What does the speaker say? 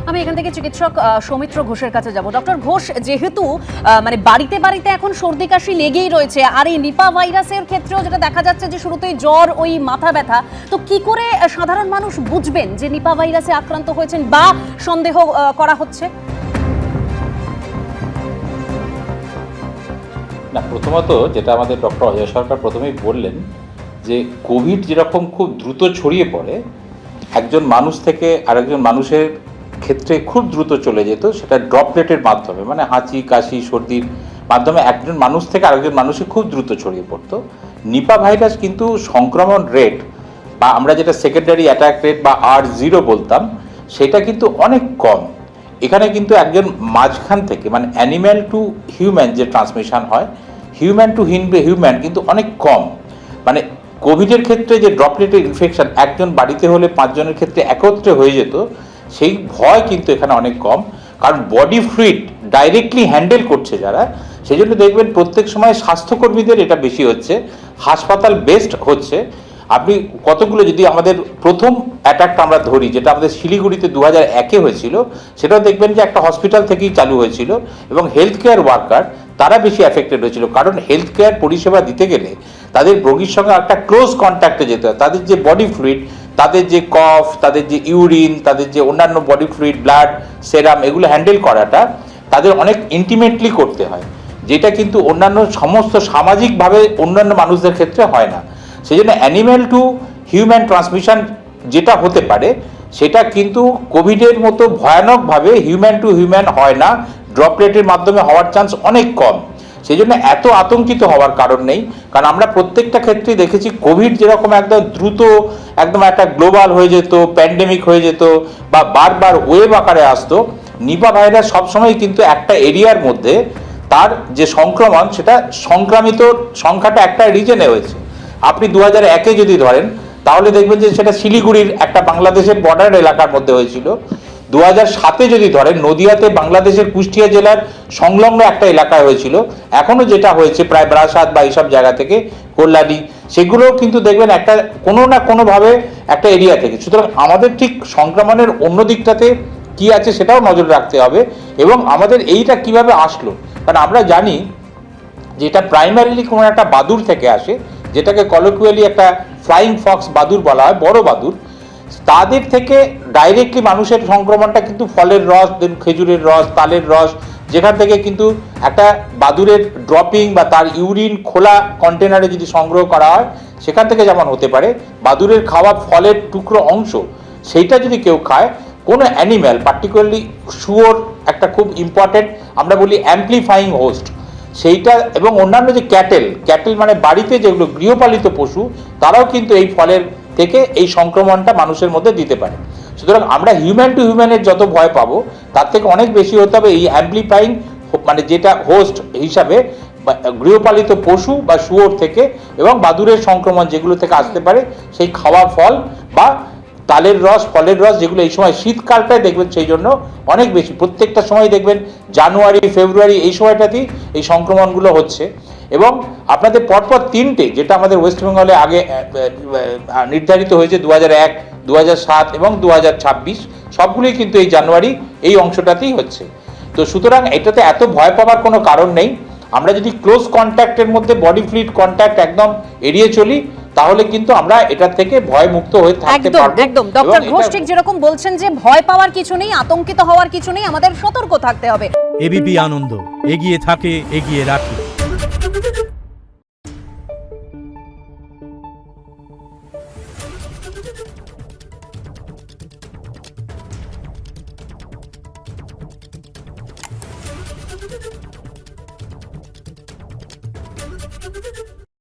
আমি এখান থেকে চিকিৎসক সৌমিত্র ঘোষের কাছে যাব। ডক্টর ঘোষ, যেহেতু মানে বাড়িতে বাড়িতে এখন সর্দি কাশি লেগেই রয়েছে, আর এই নিপা ভাইরাসের ক্ষেত্রেও যেটা দেখা যাচ্ছে যে শুরুতেই জ্বর, ওই মাথা ব্যথা, তো কি করে সাধারণ মানুষ বুঝবেন যে নিপা ভাইরাসে আক্রান্ত হয়েছেন বা সন্দেহ করা হচ্ছে? না, প্রথমত যেটা আমাদের ডক্টর অজয় সরকার প্রথমেই বললেন যে কোভিড যেরকম খুব দ্রুত ছড়িয়ে পড়ে, একজন মানুষ থেকে আরেকজন মানুষের ক্ষেত্রে খুব দ্রুত চলে যেত, সেটা ড্রপলেটের মাধ্যমে, মানে হাঁচি কাশি সর্দির মাধ্যমে একজন মানুষ থেকে আরেকজন মানুষে খুব দ্রুত ছড়িয়ে পড়তো। নিপা ভাইরাস কিন্তু সংক্রমণ রেট বা আমরা যেটা সেকেন্ডারি অ্যাটাক রেট বা R0 বলতাম, সেটা কিন্তু অনেক কম। এখানে কিন্তু একজন মাঝখান থেকে, মানে অ্যানিম্যাল টু হিউম্যান যে ট্রান্সমিশন হয়, হিউম্যান টু হিউম্যান কিন্তু অনেক কম। মানে কোভিডের ক্ষেত্রে যে ড্রপলেটের ইনফেকশন একজন বাড়িতে হলে 5 জনের ক্ষেত্রে একত্রে হয়ে যেত, সেই ভয় কিন্তু এখানে অনেক কম, কারণ বডি ফ্লুইড ডাইরেক্টলি হ্যান্ডেল করছে যারা, সেই জন্য দেখবেন প্রত্যেক সময় স্বাস্থ্যকর্মীদের এটা বেশি হচ্ছে, হাসপাতাল বেসড হচ্ছে। আপনি কতগুলো যদি আমাদের প্রথম অ্যাটাকটা আমরা ধরি, যেটা আমাদের শিলিগুড়িতে 2001-এ হয়েছিল, সেটাও দেখবেন যে একটা হসপিটাল থেকেই চালু হয়েছিল এবং হেলথ কেয়ার ওয়ার্কার তারা বেশি অ্যাফেক্টেড হয়েছিল, কারণ হেলথ কেয়ার পরিষেবা দিতে গেলে তাদের রোগীর সঙ্গে একটা ক্লোজ কন্ট্যাক্টে যেতে হয়। তাদের যে বডি ফ্লুইড, তাদের যে কফ, তাদের যে ইউরিন, তাদের যে অন্যান্য বডি ফ্লুইড, ব্লাড, সেরাম, এগুলো হ্যান্ডেল করাটা তাদের অনেক ইন্টিমেটলি করতে হয়, যেটা কিন্তু অন্যান্য সমস্ত সামাজিকভাবে অন্যান্য মানুষদের ক্ষেত্রে হয় না। সেই জন্য অ্যানিম্যাল টু হিউম্যান ট্রান্সমিশন যেটা হতে পারে, সেটা কিন্তু কোভিডের মতো ভয়ানকভাবে হিউম্যান টু হিউম্যান হয় না, ড্রপলেটের মাধ্যমে হওয়ার চান্স অনেক কম। সেই জন্য এত আতঙ্কিত হওয়ার কারণ নেই, কারণ আমরা প্রত্যেকটা ক্ষেত্রেই দেখেছি কোভিড যেরকম একদম দ্রুত একদম একটা গ্লোবাল হয়ে যেত, প্যান্ডেমিক হয়ে যেত বা বারবার ওয়েভ আকারে আসতো, নিপা ভাইরাস সবসময় কিন্তু একটা এরিয়ার মধ্যে তার যে সংক্রমণ, সেটা সংক্রামিত সংখ্যাটা একটা রিজনে হয়েছে। আপনি 2001-এ যদি ধরেন, তাহলে দেখবেন যে সেটা শিলিগুড়ির একটা বাংলাদেশের বর্ডার এলাকার মধ্যে হয়েছিল। 2007-এ যদি ধরেন, নদিয়াতে বাংলাদেশের কুষ্টিয়া জেলার সংলগ্ন একটা এলাকায় হয়েছিল। এখনও যেটা হয়েছে প্রায় বারাসাত বা এইসব জায়গা থেকে, কল্যাণী, সেগুলোও কিন্তু দেখবেন একটা কোনো না কোনোভাবে একটা এরিয়া থেকে। সুতরাং আমাদের ঠিক সংক্রমণের অন্য দিকটাতে কি আছে সেটাও নজর রাখতে হবে, এবং আমাদের এইটা কিভাবে আসলো, কারণ আমরা জানি যে এটা প্রাইমারিলি কোনো একটা বাদুড় থেকে আসে, যেটাকে কলোকুয়ালি একটা ফ্লাইং ফক্স বাদুড় বলা হয়, বড় বাদুড়। তাদের থেকে ডাইরেক্টলি মানুষের সংক্রমণটা কিন্তু ফলের রস, দেন খেজুরের রস, তালের রস, যেখান থেকে কিন্তু একটা বাদুড়ের ড্রপিং বা তার ইউরিন খোলা কন্টেনারে যদি সংগ্রহ করা হয়, সেখান থেকে যেমন হতে পারে বাদুড়ের খাওয়া ফলের টুকরো অংশ, সেইটা যদি কেউ খায়, কোনো অ্যানিম্যাল, পার্টিকুলারলি শুয়োর একটা খুব ইম্পর্টেন্ট, আমরা বলি অ্যাম্পলিফাইং হোস্ট, সেইটা, এবং অন্যান্য যে ক্যাটেল মানে বাড়িতে যেগুলো গৃহপালিত পশু, তারাও কিন্তু এই ফলের থেকে এই সংক্রমণটা মানুষের মধ্যে দিতে পারে। সুতরাং আমরা হিউম্যান টু হিউম্যানের যত ভয় পাবো, তার থেকে অনেক বেশি হতে হবে এই অ্যাম্পলিফাইং, মানে যেটা হোস্ট হিসাবে গৃহপালিত পশু বা শুয়োর থেকে, এবং বাদুড়ের সংক্রমণ যেগুলো থেকে আসতে পারে, সেই খাওয়া ফল বা তালের রস, ফলের রস, যেগুলো এই সময় শীতকালটায় দেখবেন সেই জন্য অনেক বেশি, প্রত্যেকটা সময় দেখবেন জানুয়ারি ফেব্রুয়ারি এই সময়টাতেই এই সংক্রমণগুলো হচ্ছে। এবং আপনাদের পরপর 3টে, যেটা আমাদের ওয়েস্ট বেঙ্গলে আগে নির্ধারিত হয়েছে 2001, 2007 এবং 2026, সবগুলোই কিন্তু এই জানুয়ারি এই অংশটাতেই হচ্ছে। তো সুতরাং এটাতে এত ভয় পাওয়ার কোনো কারণ নেই। আমরা যদি ক্লোজ কন্ট্যাক্টের মধ্যে বডি ফ্লুইড কন্ট্যাক্ট একদম এড়িয়ে চলি, তাহলে কিন্তু আমরা এটা থেকে ভয় মুক্ত হয়ে থাকতে পারবো। একদম ডক্টর ঘোষ ঠিক যেরকম বলছেন যে ভয় পাওয়ার কিছু নেই, আতঙ্কিত হওয়ার কিছু নেই, আমাদের সতর্ক থাকতে হবে। এবিপি আনন্দ, এগিয়ে থাকে, এগিয়ে রাখে।